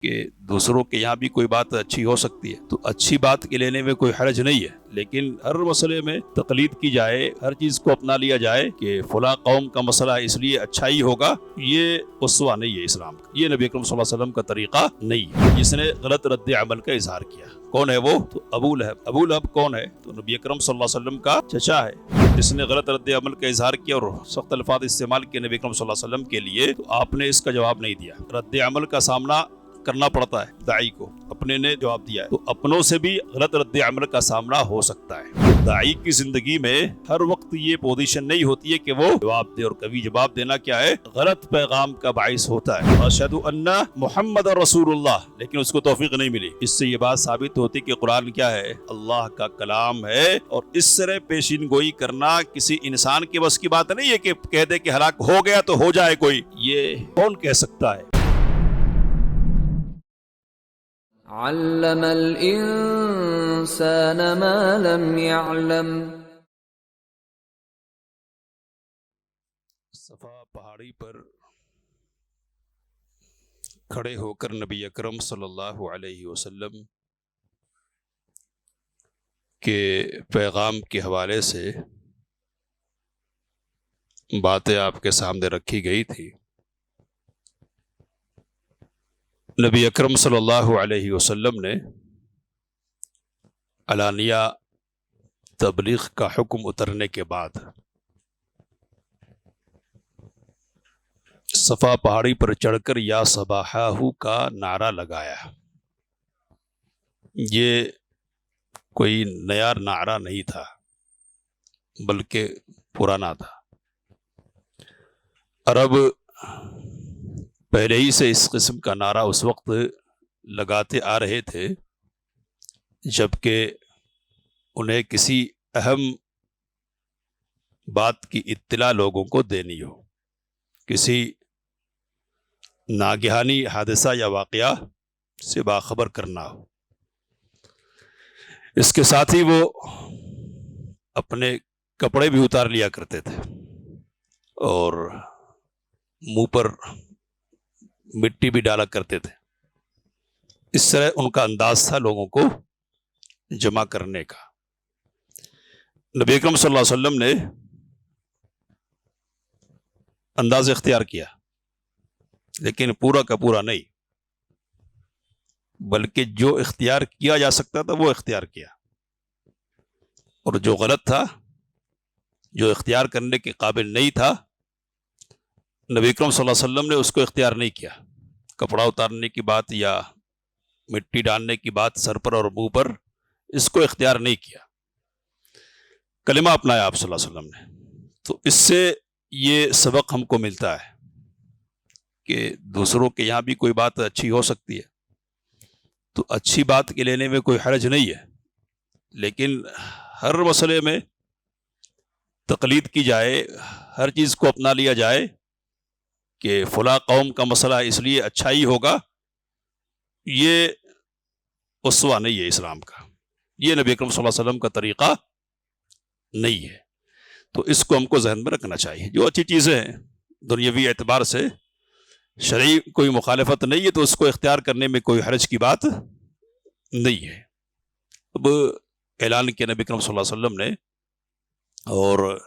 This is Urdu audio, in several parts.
کہ دوسروں کے یہاں بھی کوئی بات اچھی ہو سکتی ہے تو اچھی بات کے لینے میں کوئی حرج نہیں ہے، لیکن ہر مسئلے میں تقلید کی جائے، ہر چیز کو اپنا لیا جائے کہ فلاں قوم کا مسئلہ اس لیے اچھا ہی ہوگا، یہ اسوہ نہیں ہے اسلام کا، یہ نبی اکرم صلی اللہ علیہ وسلم کا طریقہ نہیں ہے۔ جس نے غلط رد عمل کا اظہار کیا، کون ہے وہ؟ تو ابو لہب۔ ابو لہب کون ہے؟ تو نبی اکرم صلی اللہ علیہ وسلم کا چچا ہے۔ جس نے غلط رد عمل کا اظہار کیا اور سخت الفاظ استعمال کیے نبی اکرم صلی اللہ علیہ وسلم کے لیے، تو آپ نے اس کا جواب نہیں دیا۔ رد عمل کا سامنا کرنا پڑتا ہے داعی کو، اپنے نے جواب دیا ہے تو اپنوں سے بھی غلط رد عمل کا سامنا ہو سکتا ہے۔ داعی کی زندگی میں ہر وقت یہ پوزیشن نہیں ہوتی ہے کہ وہ جواب دے، اور کبھی جواب دینا کیا ہے؟ غلط پیغام کا باعث ہوتا ہے۔ اشہد ان محمد رسول اللہ، لیکن اس کو توفیق نہیں ملی۔ اس سے یہ بات ثابت ہوتی کہ قرآن کیا ہے؟ اللہ کا کلام ہے، اور اس طرح پیشین گوئی کرنا کسی انسان کے بس کی بات نہیں ہے کہ کہہ دے کہ ہلاک ہو گیا تو ہو جائے کوئی، یہ کون کہہ سکتا ہے؟ علم الانسان ما لم يعلم۔ صفا پہاڑی پر کھڑے ہو کر نبی اکرم صلی اللہ علیہ وسلم کے پیغام کے حوالے سے باتیں آپ کے سامنے رکھی گئی تھی۔ نبی اکرم صلی اللہ علیہ وسلم نے علانیہ تبلیغ کا حکم اترنے کے بعد صفا پہاڑی پر چڑھ کر یا صباحہ کا نعرہ لگایا۔ یہ کوئی نیا نعرہ نہیں تھا، بلکہ پرانا تھا۔ عرب پہلے ہی سے اس قسم کا نعرہ اس وقت لگاتے آ رہے تھے جبکہ انہیں کسی اہم بات کی اطلاع لوگوں کو دینی ہو، کسی ناگہانی حادثہ یا واقعہ سے باخبر کرنا ہو۔ اس کے ساتھ ہی وہ اپنے کپڑے بھی اتار لیا کرتے تھے اور منہ پر مٹی بھی ڈالا کرتے تھے۔ اس طرح ان کا انداز تھا لوگوں کو جمع کرنے کا۔ نبی اکرم صلی اللہ علیہ وسلم نے انداز اختیار کیا، لیکن پورا کا پورا نہیں، بلکہ جو اختیار کیا جا سکتا تھا وہ اختیار کیا، اور جو غلط تھا، جو اختیار کرنے کے قابل نہیں تھا، نبی اکرم صلی اللہ علیہ وسلم نے اس کو اختیار نہیں کیا۔ کپڑا اتارنے کی بات یا مٹی ڈالنے کی بات سر پر اور منہ پر، اس کو اختیار نہیں کیا، کلمہ اپنایا آپ صلی اللہ علیہ وسلم نے۔ تو اس سے یہ سبق ہم کو ملتا ہے کہ دوسروں کے یہاں بھی کوئی بات اچھی ہو سکتی ہے تو اچھی بات کے لینے میں کوئی حرج نہیں ہے، لیکن ہر مسئلے میں تقلید کی جائے، ہر چیز کو اپنا لیا جائے کہ فلاں قوم کا مسئلہ اس لیے اچھا ہی ہوگا، یہ اسوہ نہیں ہے اسلام کا، یہ نبی اکرم صلی اللہ علیہ وسلم کا طریقہ نہیں ہے۔ تو اس کو ہم کو ذہن میں رکھنا چاہیے۔ جو اچھی چیزیں ہیں دنیاوی اعتبار سے شرعی کوئی مخالفت نہیں ہے تو اس کو اختیار کرنے میں کوئی حرج کی بات نہیں ہے۔ اب اعلان کیا نبی اکرم صلی اللہ علیہ وسلم نے، اور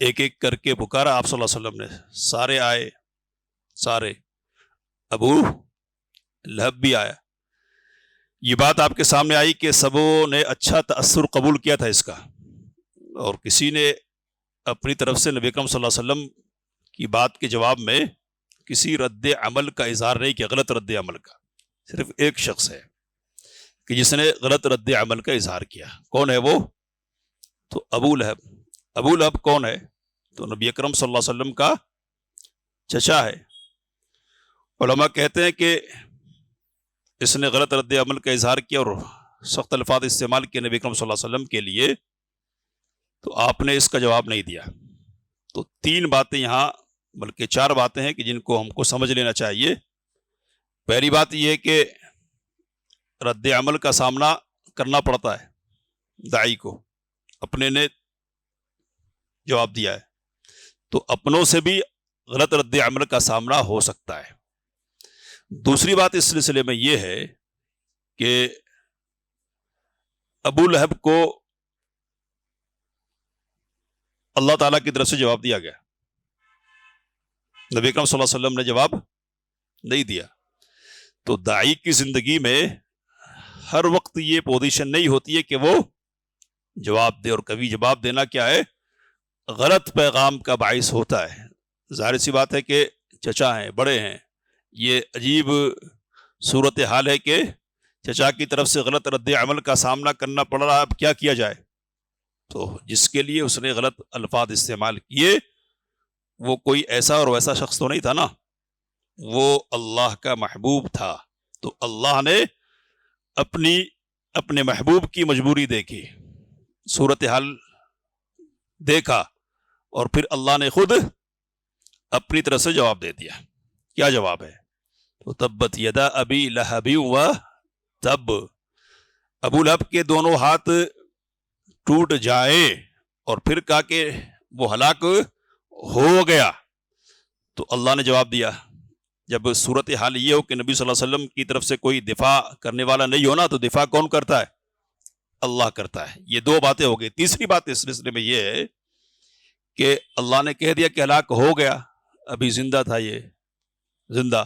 ایک ایک کر کے پکارا آپ صلی اللہ علیہ وسلم نے، سارے آئے، سارے، ابو لہب بھی آیا۔ یہ بات آپ کے سامنے آئی کہ سبوں نے اچھا تأثر قبول کیا تھا اس کا، اور کسی نے اپنی طرف سے نبی اکرم صلی اللہ علیہ وسلم کی بات کے جواب میں کسی رد عمل کا اظہار نہیں کیا، غلط رد عمل کا۔ صرف ایک شخص ہے کہ جس نے غلط رد عمل کا اظہار کیا، کون ہے وہ؟ تو ابو لہب۔ ابو لہب کون ہے؟ تو نبی اکرم صلی اللہ علیہ وسلم کا چچا ہے۔ علماء کہتے ہیں کہ اس نے غلط رد عمل کا اظہار کیا اور سخت الفاظ استعمال کیے نبی اکرم صلی اللہ علیہ وسلم کے لیے، تو آپ نے اس کا جواب نہیں دیا۔ تو تین باتیں یہاں، بلکہ چار باتیں ہیں کہ جن کو ہم کو سمجھ لینا چاہیے۔ پہلی بات یہ ہے کہ رد عمل کا سامنا کرنا پڑتا ہے داعی کو، اپنے نے جواب دیا ہے تو اپنوں سے بھی غلط رد عمل کا سامنا ہو سکتا ہے۔ دوسری بات اس سلسلے میں یہ ہے کہ ابو لہب کو اللہ تعالیٰ کی طرف سے جواب دیا گیا، نبی اکرم صلی اللہ علیہ وسلم نے جواب نہیں دیا. تو داعی کی زندگی میں ہر وقت یہ پوزیشن نہیں ہوتی ہے کہ وہ جواب دے، اور کبھی جواب دینا کیا ہے، غلط پیغام کا باعث ہوتا ہے. ظاہر سی بات ہے کہ چچا ہیں، بڑے ہیں، یہ عجیب صورتحال ہے کہ چچا کی طرف سے غلط رد عمل کا سامنا کرنا پڑ رہا ہے. اب کیا کیا جائے؟ تو جس کے لیے اس نے غلط الفاظ استعمال کیے وہ کوئی ایسا اور ویسا شخص تو نہیں تھا نا، وہ اللہ کا محبوب تھا. تو اللہ نے اپنے محبوب کی مجبوری دیکھی، صورتحال دیکھا، اور پھر اللہ نے خود اپنی طرف سے جواب دے دیا. کیا جواب ہے؟ تو تبت یدا ابی لہب و تب، ابو لہب کے دونوں ہاتھ ٹوٹ جائیں، اور پھر کہا کہ وہ ہلاک ہو گیا. تو اللہ نے جواب دیا. جب صورتحال یہ ہو کہ نبی صلی اللہ علیہ وسلم کی طرف سے کوئی دفاع کرنے والا نہیں ہونا، تو دفاع کون کرتا ہے؟ اللہ کرتا ہے. یہ دو باتیں ہو گئی. تیسری بات اس سلسلے میں یہ ہے کہ اللہ نے کہہ دیا کہ ہلاک ہو گیا، ابھی زندہ تھا، یہ زندہ،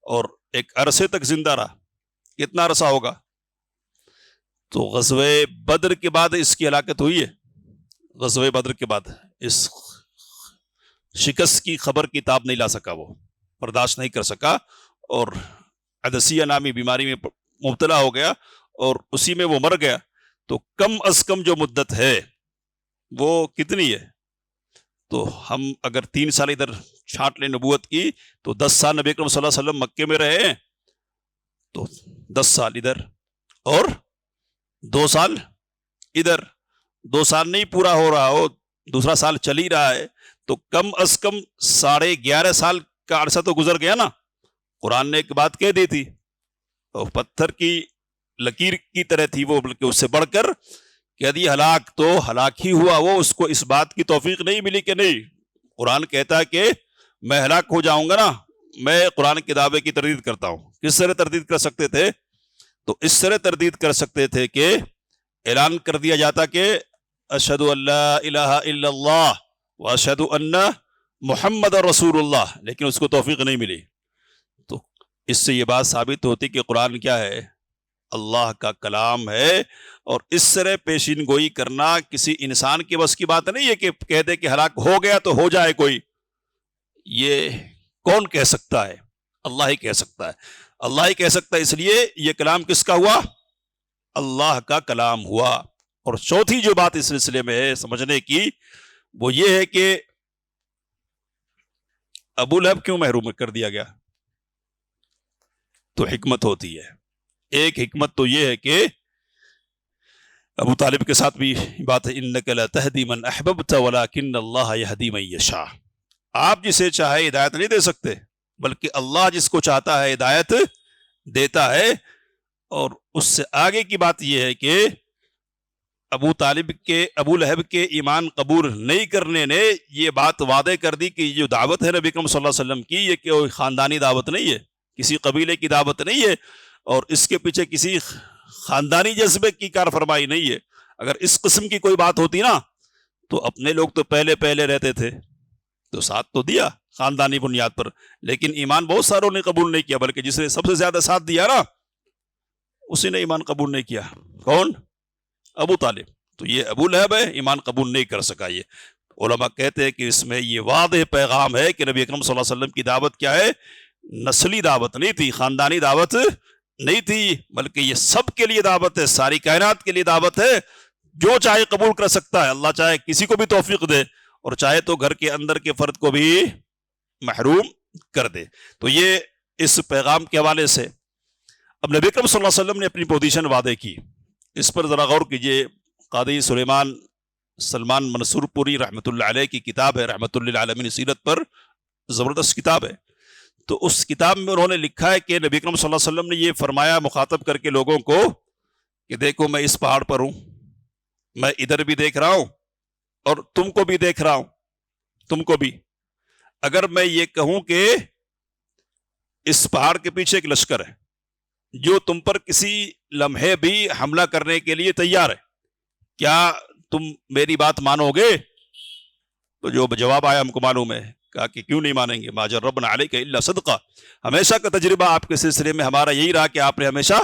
اور ایک عرصے تک زندہ رہا. کتنا عرصہ ہوگا؟ تو غزوہ بدر کے بعد اس کی ہلاکت ہوئی ہے. غزوہ بدر کے بعد اس شکست کی خبر کتاب نہیں لا سکا، وہ برداشت نہیں کر سکا، اور عدسیہ نامی بیماری میں مبتلا ہو گیا، اور اسی میں وہ مر گیا. تو کم از کم جو مدت ہے وہ کتنی ہے؟ تو ہم اگر 3 سال ادھر چھانٹ لیں نبوت کی، تو 10 سال نبی اکرم صلی اللہ علیہ وسلم مکے میں رہے ہیں، تو 10 سال ادھر اور 2 سال ادھر. 2 سال نہیں پورا ہو رہا ہو، دوسرا سال چل ہی رہا ہے، تو کم از کم 11.5 سال کا عرصہ تو گزر گیا نا. قرآن نے ایک بات کہہ دی تھی، اور پتھر کی لکیر کی طرح تھی وہ، بلکہ اس سے بڑھ کر کہہ دی ہلاک. تو ہلاک ہی ہوا وہ، اس کو اس بات کی توفیق نہیں ملی کہ نہیں. قرآن کہتا ہے کہ میں ہلاک ہو جاؤں گا نا، میں قرآن کے دعوے کی تردید کرتا ہوں. کس طرح تردید کر سکتے تھے؟ تو اس طرح تردید کر سکتے تھے کہ اعلان کر دیا جاتا کہ اشہد ان لا الہ الا اللہ واشہد ان محمد رسول اللہ، لیکن اس کو توفیق نہیں ملی. تو اس سے یہ بات ثابت ہوتی کہ قرآن کیا ہے؟ اللہ کا کلام ہے. اور اس طرح پیشین گوئی کرنا کسی انسان کے بس کی بات نہیں ہے کہ کہہ دے کہ ہلاک ہو گیا تو ہو جائے کوئی. یہ کون کہہ سکتا ہے؟ اللہ ہی کہہ سکتا ہے. اللہ ہی کہہ سکتا ہے، اس لیے یہ کلام کس کا ہوا؟ اللہ کا کلام ہوا. اور چوتھی جو بات اس سلسلے میں ہے سمجھنے کی، وہ یہ ہے کہ ابو لہب کیوں محروم کر دیا گیا؟ تو حکمت ہوتی ہے. ایک حکمت تو یہ ہے کہ ابو طالب کے ساتھ بھی بات ہے، انک لا تہدی من احببت ولکن اللہ یہدی من یشاء. آپ جسے چاہے ہدایت نہیں دے سکتے، بلکہ اللہ جس کو چاہتا ہے ہدایت دیتا ہے. اور اس سے آگے کی بات یہ ہے کہ ابو لہب کے ایمان قبول نہیں کرنے نے یہ بات وعدے کر دی کہ یہ جو دعوت ہے نبی اکرم صلی اللہ علیہ وسلم کی، یہ کوئی خاندانی دعوت نہیں ہے، کسی قبیلے کی دعوت نہیں ہے، اور اس کے پیچھے کسی خاندانی جذبے کی کار فرمائی نہیں ہے. اگر اس قسم کی کوئی بات ہوتی نا، تو اپنے لوگ تو پہلے رہتے تھے، تو ساتھ تو دیا خاندانی بنیاد پر، لیکن ایمان بہت ساروں نے قبول نہیں کیا، بلکہ جس نے سب سے زیادہ ساتھ دیا نا، اسی نے ایمان قبول نہیں کیا. کون؟ ابو طالب. تو یہ ابو لہب ہے، ایمان قبول نہیں کر سکا. یہ علماء کہتے ہیں کہ اس میں یہ واضح پیغام ہے کہ نبی اکرم صلی اللہ علیہ وسلم کی دعوت کیا ہے؟ نسلی دعوت نہیں تھی، خاندانی دعوت نہیں تھی، بلکہ یہ سب کے لیے دعوت ہے، ساری کائنات کے لیے دعوت ہے. جو چاہے قبول کر سکتا ہے، اللہ چاہے کسی کو بھی توفیق دے، اور چاہے تو گھر کے اندر کے فرد کو بھی محروم کر دے. تو یہ اس پیغام کے حوالے سے اب نبی اکرم صلی اللہ علیہ وسلم نے اپنی پوزیشن وعدے کی. اس پر ذرا غور کیجئے. قاضی سلمان منصور پوری رحمۃ اللہ علیہ کی کتاب ہے، رحمۃ للعالمین سیرت پر، زبردست کتاب ہے. تو اس کتاب میں انہوں نے لکھا ہے کہ نبی اکرم صلی اللہ علیہ وسلم نے یہ فرمایا مخاطب کر کے لوگوں کو کہ دیکھو میں اس پہاڑ پر ہوں، میں ادھر بھی دیکھ رہا ہوں اور تم کو بھی دیکھ رہا ہوں، تم کو بھی. اگر میں یہ کہوں کہ اس پہاڑ کے پیچھے ایک لشکر ہے جو تم پر کسی لمحے بھی حملہ کرنے کے لیے تیار ہے، کیا تم میری بات مانو گے؟ تو جو جواب آیا ہم کو معلوم ہے، کہا کہ کیوں نہیں مانیں گے، ما جربنا علیک الا صدقہ، ہمیشہ کا تجربہ آپ کے سلسلے میں ہمارا یہی رہا کہ آپ نے ہمیشہ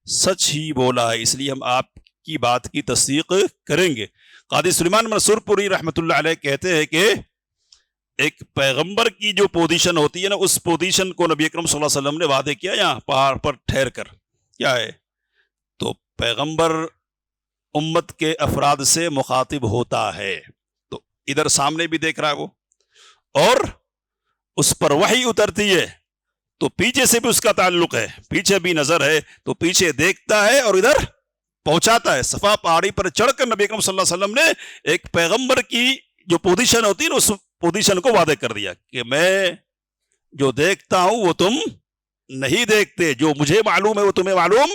سچ ہی بولا ہے، اس لیے ہم آپ کی بات کی تصدیق کریں گے۔ قاضی سلیمان منصور پوری رحمۃ اللہ علیہ کہتے ہیں کہ ایک پیغمبر کی جو پوزیشن ہوتی ہے نا، اس پوزیشن کو نبی اکرم صلی اللہ علیہ وسلم نے وعدے کیا یہاں پہاڑ پر ٹھہر کر، کیا ہے؟ تو پیغمبر امت کے افراد سے مخاطب ہوتا ہے، تو ادھر سامنے بھی دیکھ رہا ہے وہ، اور اس پر وحی اترتی ہے تو پیچھے سے بھی اس کا تعلق ہے، پیچھے بھی نظر ہے تو پیچھے دیکھتا ہے اور ادھر پہنچاتا ہے۔ صفا پہاڑی پر چڑھ کر نبی اکرم صلی اللہ علیہ وسلم نے ایک پیغمبر کی جو پوزیشن ہوتی ہے نا، اس پوزیشن کو وعدے کر دیا کہ میں جو دیکھتا ہوں وہ تم نہیں دیکھتے، جو مجھے معلوم ہے وہ تمہیں معلوم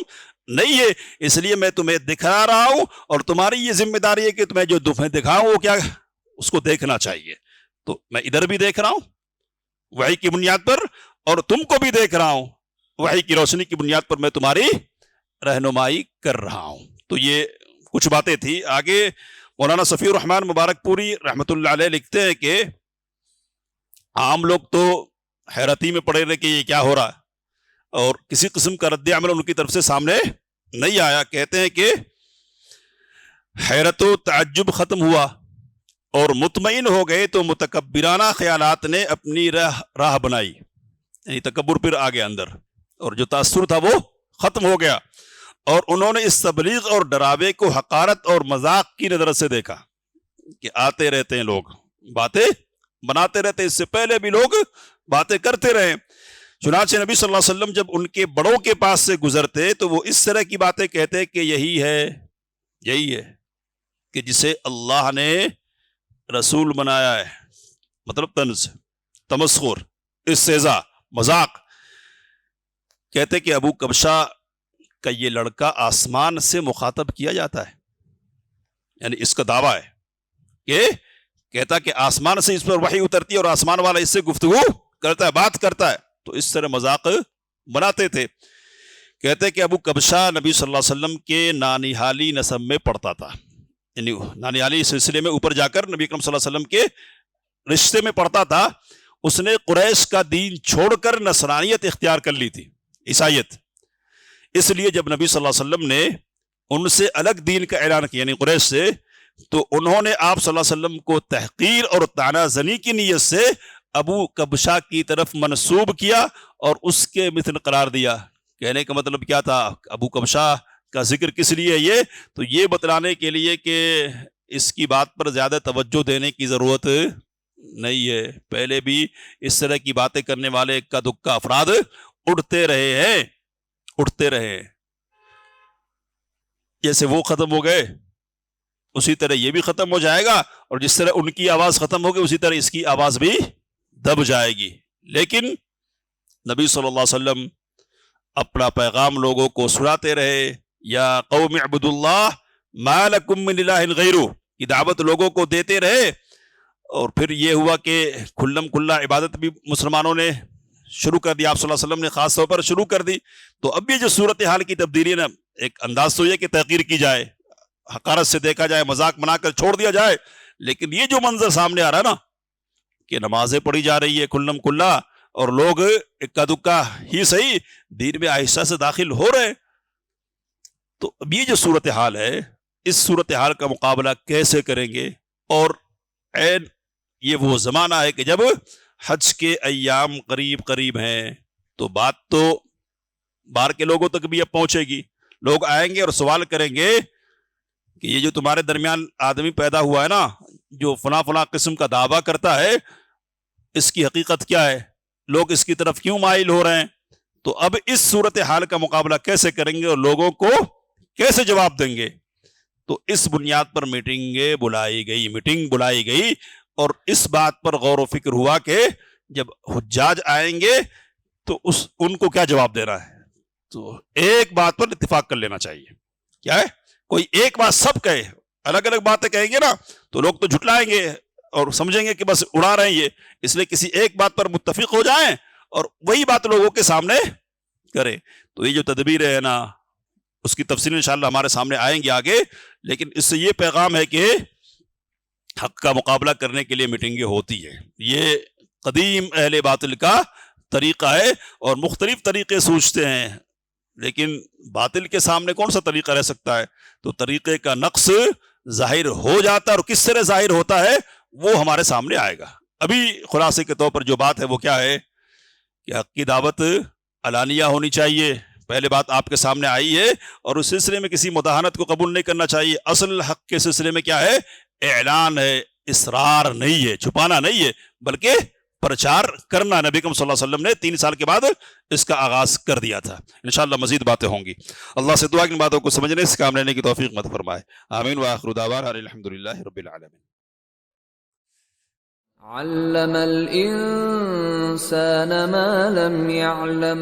نہیں ہے، اس لیے میں تمہیں دکھا رہا ہوں، اور تمہاری یہ ذمہ داری ہے کہ تمہیں جو تمہیں دکھاؤں وہ کیا، اس کو دیکھنا چاہیے۔ تو میں ادھر بھی دیکھ رہا ہوں وحی کی بنیاد پر، اور تم کو بھی دیکھ رہا ہوں وحی کی روشنی کی بنیاد پر، میں تمہاری رہنمائی کر رہا ہوں۔ تو یہ کچھ باتیں تھی۔ آگے مولانا صفی الرحمن مبارک پوری رحمۃ اللہ علیہ لکھتے ہیں کہ عام لوگ تو حیرتی میں پڑے رہے کہ یہ کیا ہو رہا ہے، اور کسی قسم کا رد عمل ان کی طرف سے سامنے نہیں آیا۔ کہتے ہیں کہ حیرت و تعجب ختم ہوا اور مطمئن ہو گئے تو متکبرانہ خیالات نے اپنی راہ بنائی، یعنی تکبر پھر آ گیا اندر، اور جو تاثر تھا وہ ختم ہو گیا، اور انہوں نے اس تبلیغ اور ڈراوے کو حقارت اور مذاق کی نظر سے دیکھا کہ آتے رہتے ہیں لوگ، باتیں بناتے رہتے، اس سے پہلے بھی لوگ باتیں کرتے رہے۔ چنانچہ نبی صلی اللہ علیہ وسلم جب ان کے بڑوں کے پاس سے گزرتے تو وہ اس طرح کی باتیں کہتے کہ یہی ہے کہ جسے اللہ نے رسول بنایا ہے، مطلب طنز، تمسخر، استہزاء، مذاق۔ کہتے کہ ابو کبشہ کا یہ لڑکا آسمان سے مخاطب کیا جاتا ہے، یعنی اس کا دعویٰ ہے کہ کہتا کہ آسمان سے اس پر وحی اترتی ہے اور آسمان والا اس سے گفتگو کرتا ہے، بات کرتا ہے، تو اس طرح مذاق بناتے تھے۔ کہتے کہ ابو کبشہ نبی صلی اللہ علیہ وسلم کے نانیحالی نسب میں پڑتا تھا، یعنی نانیحالی سلسلے میں اوپر جا کر نبی اکرم صلی اللہ علیہ وسلم کے رشتے میں پڑتا تھا۔ اس نے قریش کا دین چھوڑ کر نصرانیت اختیار کر لی تھی، عیسائیت۔ اس لیے جب نبی صلی اللہ علیہ وسلم نے ان سے الگ دین کا اعلان کیا، یعنی قریش سے، تو انہوں نے آپ صلی اللہ علیہ وسلم کو تحقیر اور طعنہ زنی کی نیت سے ابو کبشہ کی طرف منسوب کیا اور اس کے مثل قرار دیا۔ کہنے کا مطلب کیا تھا؟ ابو کبشہ کا ذکر کس لیے یہ؟ تو یہ بتلانے کے لیے کہ اس کی بات پر زیادہ توجہ دینے کی ضرورت نہیں ہے، پہلے بھی اس طرح کی باتیں کرنے والے اکا دکا افراد اٹھتے رہے، جیسے وہ ختم ہو گئے اسی طرح یہ بھی ختم ہو جائے گا، اور جس طرح ان کی آواز ختم ہوگی اسی طرح اس کی آواز بھی دب جائے گی۔ لیکن نبی صلی اللہ علیہ وسلم اپنا پیغام لوگوں کو سناتے رہے، یا قوم اعبد اللہ ما لکم من الہ غیرہ کی دعوت لوگوں کو دیتے رہے، اور پھر یہ ہوا کہ کھلم کھلا عبادت بھی مسلمانوں نے شروع کر دی، آپ صلی اللہ علیہ وسلم نے خاص طور پر شروع کر دی۔ تو اب یہ جو صورتحال کی تبدیلی ہے نا، ایک انداز تو یہ کہ تحقیر کی جائے، حقارت سے دیکھا جائے، مذاق بنا کر چھوڑ دیا جائے، لیکن یہ جو منظر سامنے آ رہا ہے نا کہ نمازیں پڑھی جا رہی ہے کھلم کھلا، اور لوگ اکا دکا ہی صحیح دین میں آہستہ سے داخل ہو رہے ہیں، تو اب یہ جو صورتحال ہے، اس صورتحال کا مقابلہ کیسے کریں گے؟ اور عین یہ وہ زمانہ ہے کہ جب حج کے ایام قریب ہیں، تو بات تو باہر کے لوگوں تک بھی اب پہنچے گی، لوگ آئیں گے اور سوال کریں گے کہ یہ جو تمہارے درمیان آدمی پیدا ہوا ہے نا، جو فلاں قسم کا دعویٰ کرتا ہے، اس کی حقیقت کیا ہے؟ لوگ اس کی طرف کیوں مائل ہو رہے ہیں؟ تو اب اس صورتحال کا مقابلہ کیسے کریں گے اور لوگوں کو کیسے جواب دیں گے؟ تو اس بنیاد پر میٹنگ بلائی گئی، اور اس بات پر غور و فکر ہوا کہ جب حجاج آئیں گے تو ان کو کیا جواب دینا ہے۔ تو ایک بات پر اتفاق کر لینا چاہیے، کیا ہے؟ کوئی ایک بات سب کہے، الگ الگ باتیں کہیں گے نا تو لوگ تو جھٹلائیں گے اور سمجھیں گے کہ بس اڑا رہے ہیں یہ، اس لیے کسی ایک بات پر متفق ہو جائیں اور وہی بات لوگوں کے سامنے کرے. تو یہ جو تدبیر ہے نا اس کی تفصیل انشاءاللہ ہمارے سامنے آئیں گی آگے، لیکن اس سے یہ پیغام ہے کہ حق کا مقابلہ کرنے کے لیے میٹنگیں ہوتی ہے. یہ قدیم اہل باطل کا طریقہ ہے اور مختلف طریقے سوچتے ہیں، لیکن باطل کے سامنے کون سا طریقہ رہ سکتا ہے؟ تو طریقے کا نقص ظاہر ہو جاتا ہے، اور کس طرح ظاہر ہوتا ہے وہ ہمارے سامنے آئے گا. ابھی خلاصے کے طور پر جو بات ہے وہ کیا ہے کہ حق کی دعوت علانیہ ہونی چاہیے. پہلے بات آپ کے سامنے آئی ہے، اور اس سلسلے میں کسی مداہنت کو قبول نہیں کرنا چاہیے. اصل حق کے سلسلے میں کیا ہے؟ اعلان ہے، اصرار نہیں ہے، چھپانا نہیں ہے، بلکہ پرچار کرنا. نبی اکرم صلی اللہ علیہ وسلم نے 3 سال کے بعد اس کا آغاز کر دیا تھا. انشاءاللہ مزید باتیں ہوں گی. اللہ سے دعا کہ ان باتوں کو سمجھنے سے کام لینے کی توفیق مت فرمائے. آمین وآخر دعوانا الحمدللہ رب العالمین. علم الإنسان ما لم يعلم